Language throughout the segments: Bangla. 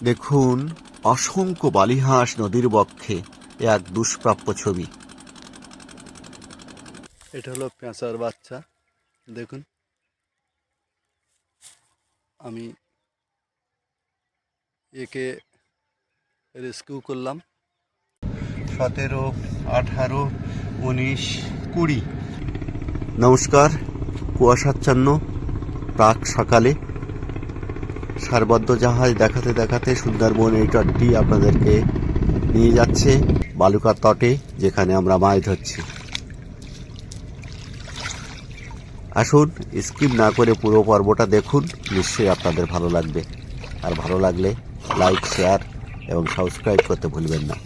দেখুন, অসংখ্য বালিহাঁস নদীর বক্ষে এক দুষ্প্রাপ্য ছবি। এটা হলো পেঁচার বাচ্চা। দেখুন, আমি একে রেস্কিউ করলাম। 17, 18, 19, 20। নমস্কার, কুয়াশাচ্ছন্ন প্রাক সকালে সারবদ্ধ জাহাজ দেখাতে দেখাতে সুন্দরবন এই তটটি আপনাদেরকে নিয়ে যাচ্ছে বালুকার তটে, যেখানে আমরা মাছ ধরছি। আসুন, স্কিপ না করে পুরো পর্বটা দেখুন, নিশ্চয়ই আপনাদের ভালো লাগবে। আর ভালো লাগলে লাইক, শেয়ার এবং সাবস্ক্রাইব করতে ভুলবেন না।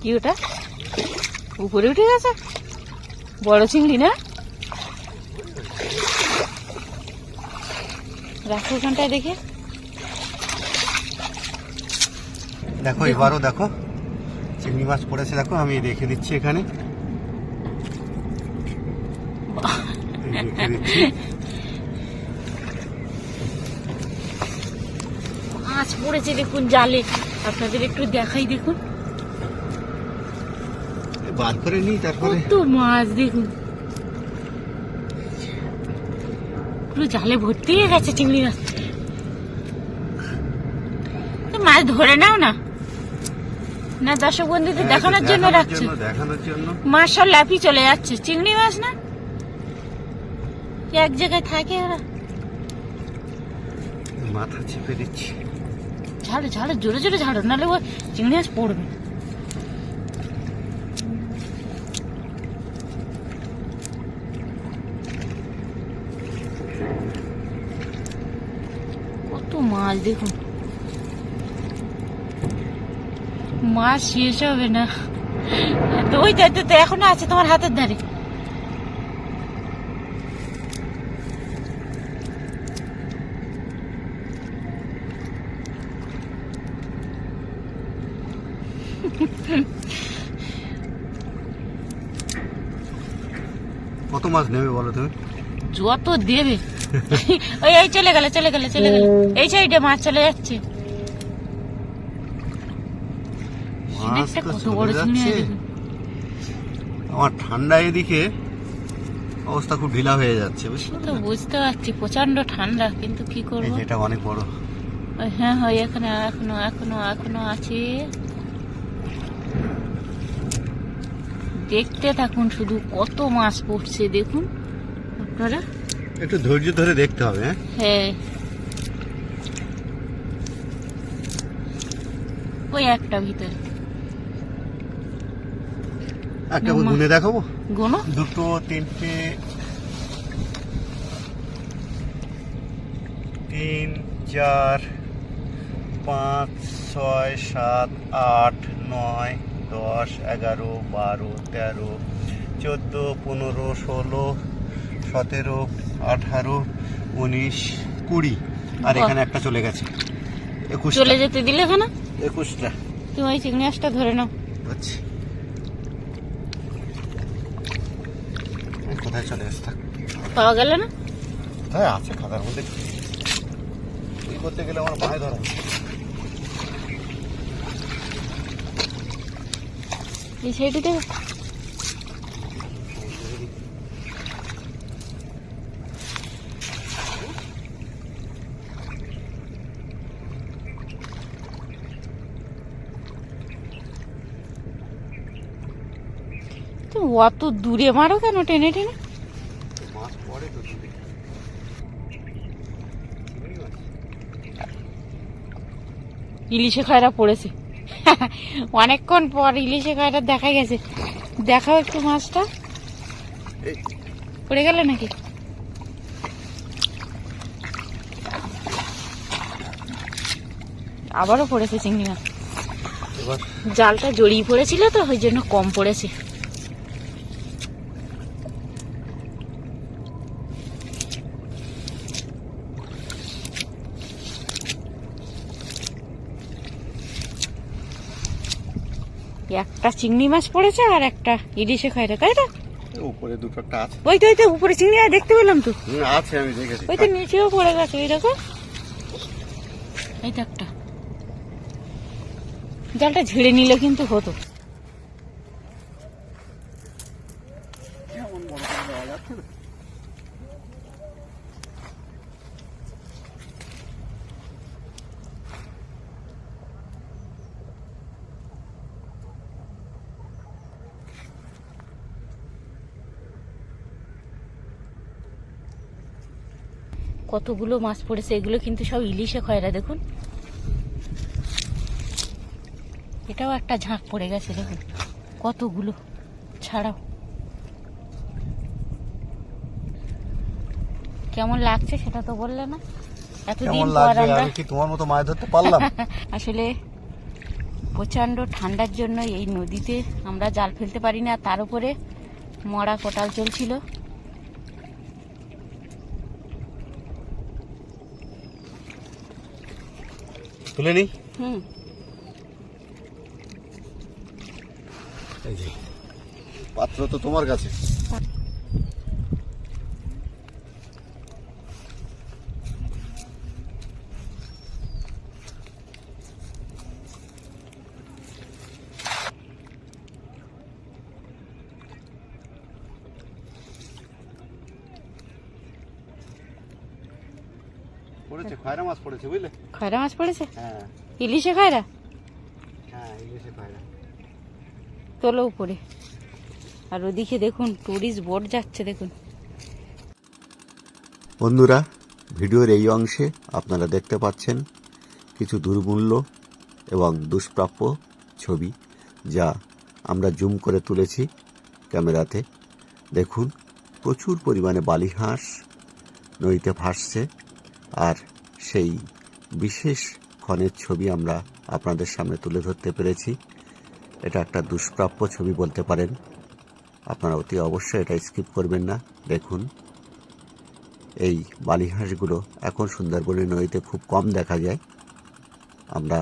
কি ওটা উপরে উঠে গেছে? বড় চিংড়ি না? রাখো ওখানটায় দেখে। দেখো, এবারও দেখো চিংড়ি মাছ পড়েছে। দেখো, আমি রেখে দিচ্ছি এখানে। মাছ পড়েছে দেখুন জালে, আপনাদের একটু দেখাই। দেখুন বার করে নিই, তারপরে কত মাছ দেখুন, পুরো জালে ভর্তি হয়ে গেছে চিংড়ি মাছ। মাছ ধরে নাও না, না দর্শক বন্ধুদের দেখানোর জন্য রাখছে? দেখানোর জন্য মাছ সব লাফিয়ে চলে যাচ্ছে, চিংড়ি মাছ না, এক জায়গায় থাকে ওরা। মাথা চেপে দিচ্ছি। ঝাড়ো ঝাড়ো, জোরে জোরে ঝাড়ো, নাহলে ও চিংড়ি মাছ পড়বে। কত মাছ দেখুন, মাছ শেষ হবে না। তো ওই তো এখনো আছে তোমার হাতের ধারে। কত মাছ নেবে বলো তুমি? যত দেবে। ওই এই চলে গেল চলে গেল চলে গেল, এই সাইডে মাছ চলে যাচ্ছে। কত বড় চিংড়ি! আমার ঠান্ডা এদিকে অবস্থা খুব ঢিলা হয়ে যাচ্ছে, তো বুঝতে পারছি, প্রচন্ড ঠান্ডা, কিন্তু কি করবো। এটা অনেক বড়। হ্যাঁ হয়, এখানে এখনো এখনো এখনো আছে। দেখতে থাকুন শুধু, কত মাছ পড়ছে দেখুন আপনারা। একটু ধৈর্য ধরে দেখতে হবে। হ্যাঁ, ওই একটা ভিতরে একটা গুনে দেখাবো। গোনো, 2, 3, 3, 4, 5, 6, 7, 8, 9, 10, 11, 12, 13, 14, 15, 16, 17, 18, 19, 20। আর এখানে একটা চলে গেছে। 21 চলে যেতে দিলে কেন? 21টা। তুমি ওই চিংড়ি মাছটা ধরে নাও। আচ্ছা, কোথায় চলে গেছে? থাক, পাওয়া গেল না? হ্যাঁ আছে খাতার মধ্যে। কি করতে গেলে আমার মাথায় ধরা। এই সাইডে দেখো, তুমি অত দূরে মারো কেন টেনে টেনে? মাছ পড়ে তো দূরে। ইলিশে খায়রা পড়েছে। অনেকক্ষণ পর ইলিশে খায়রা দেখা গেছে। দেখাও একটু মাছটা, পড়ে গেল নাকি? আবারও পড়েছে চিংড়ি মাছ। জালটা জড়িয়ে পড়েছিল তো, ওই জন্য কম পড়েছে। একটা চিংড়ি মাছ পড়েছে আর একটা ইলিশে খয়রা, তাই তো? উপরে দুটো একটা আছে। ওই তো উপরে চিংড়ি মাছ দেখতে পেলাম তো। আছে, আমি দেখেছি। ওই তো নিচেও পড়ে গেছে, এই দেখো। এই তো একটা। জালটা ঝেড়ে নিলে কিন্তু হতো। কতগুলো মাছ পড়েছে, এগুলো কিন্তু সব ইলিশে খয়রা, দেখুন। এটাও একটা ঝাঁক পড়ে গেছে, দেখুন কতগুলো ছাড়াও। কেমন লাগছে সেটা তো বললে না। এতদিন পর আমরা কি তোমার মতো মাছ ধরতে পারলাম? আসলে প্রচন্ড ঠান্ডার জন্য এই নদীতে আমরা জাল ফেলতে পারি না, তার উপরে মরা কোটাল চলছিল। তুলে নি। এই যে পাত্র তো তোমার কাছে। পড়েছে খয়রা মাছ পড়েছে, বুঝলে? খয়রা মাছ পড়েছে? হ্যাঁ। ইলিশে খয়রা? হ্যাঁ, ইলিশে খয়রা। তোলো উপরে। আর ওদিকে দেখুন টুরিস্ট বোট যাচ্ছে, দেখুন। বন্ধুরা, ভিডিওর এই অংশে আপনারা দেখতে পাচ্ছেন কিছু দুর্মূল্য এবং দুষ্প্রাপ্য ছবি, যা আমরা জুম করে তুলেছি ক্যামেরাতে। দেখুন, প্রচুর পরিমাণে বালি হাঁস নদীতে ভাসছে, আর সেই বিশেষ ক্ষণের ছবি আমরা আপনাদের সামনে তুলে ধরতে পেরেছি। এটা একটা দুষ্প্রাপ্য ছবি বলতে পারেন। আপনারা অতি অবশ্যই এটা স্কিপ করবেন না। দেখুন, এই বালি হাঁসগুলো এখন সুন্দরবনের নদীতে খুব কম দেখা যায়। আমরা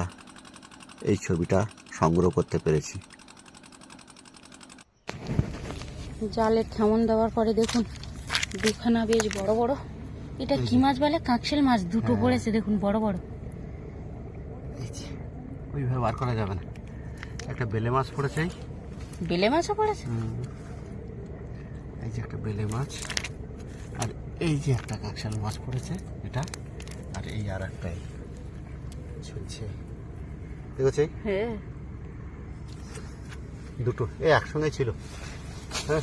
এই ছবিটা সংগ্রহ করতে পেরেছি। জালে থামন দেওয়ার পরে দেখুন দুখানা বেশ বড় বড়, এটা কি মাছ বলে? কাঁকশেল মাছ দুটো পড়েছে, দেখুন বড় বড়। ওইভাবে বার করা যাবে না। একটা বেলে মাছ পড়েছে। বেলে মাছও পড়েছে? এই যে একটা বেলে মাছ, আর এই যে একটা কাঁকশাল মাছ পড়েছে এটা, আর এই আর একটাই ঝুলছে, দেখেছি? হ্যাঁ, দুটো এই একসঙ্গে ছিল। হ্যাঁ,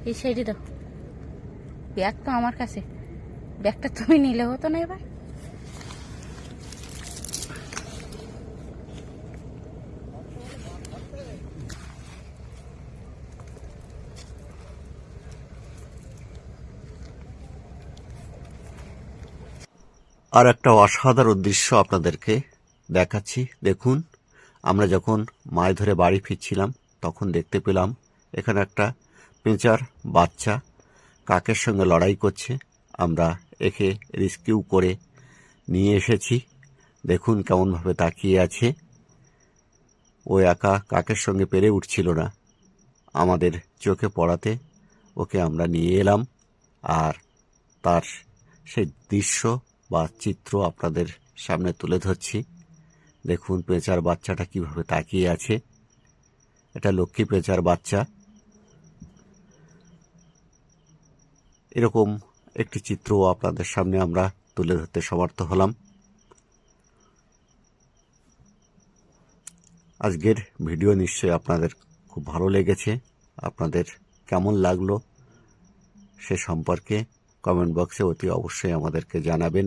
এই সাইডে দাও। ব্যাগ তো আমার কাছে, ব্যাগটা তুমি নিলে হতো না এবার। আর একটা অসাধারণ দৃশ্য আপনাদেরকে দেখাচ্ছি। দেখুন, আমরা যখন মাছ ধরে বাড়ি ফিরছিলাম তখন দেখতে পেলাম এখানে একটা পেঁচার বাচ্চা কাকের সঙ্গে লড়াই করছে। আমরা একে রেস্কিউ করে নিয়ে এসেছি। দেখুন কেমনভাবে তাকিয়ে আছে। ও একা কাকের সঙ্গে পেরে উঠছিল না, আমাদের চোখে পড়াতে ওকে আমরা নিয়ে এলাম, আর তার সেই দৃশ্য বা চিত্র আপনাদের সামনে তুলে ধরছি। দেখুন পেঁচার বাচ্চাটা কিভাবে তাকিয়ে আছে। এটা লক্ষ্মী পেঁচার বাচ্চা। এরকম একটি চিত্র আপনাদের সামনে আমরা তুলে ধরতে সমর্থ হলাম। আজকের ভিডিও নিশ্চয়ই আপনাদের খুব ভালো লেগেছে। আপনাদের কেমন লাগলো সে সম্পর্কে কমেন্ট বক্সে অতি অবশ্যই আমাদেরকে জানাবেন।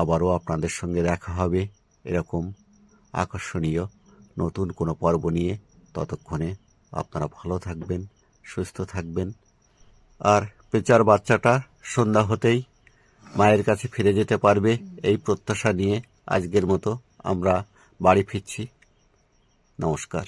আবারও আপনাদের সঙ্গে দেখা হবে এরকম আকর্ষণীয় নতুন কোনো পর্ব নিয়ে। ততক্ষণে আপনারা ভালো থাকবেন, সুস্থ থাকবেন। আর পেঁচার বাচ্চাটা সন্ধ্যা হতেই মায়ের কাছে ফিরে যেতে পারবে, এই প্রত্যাশা নিয়ে আজকের মতো আমরা বাড়ি ফিরছি। নমস্কার।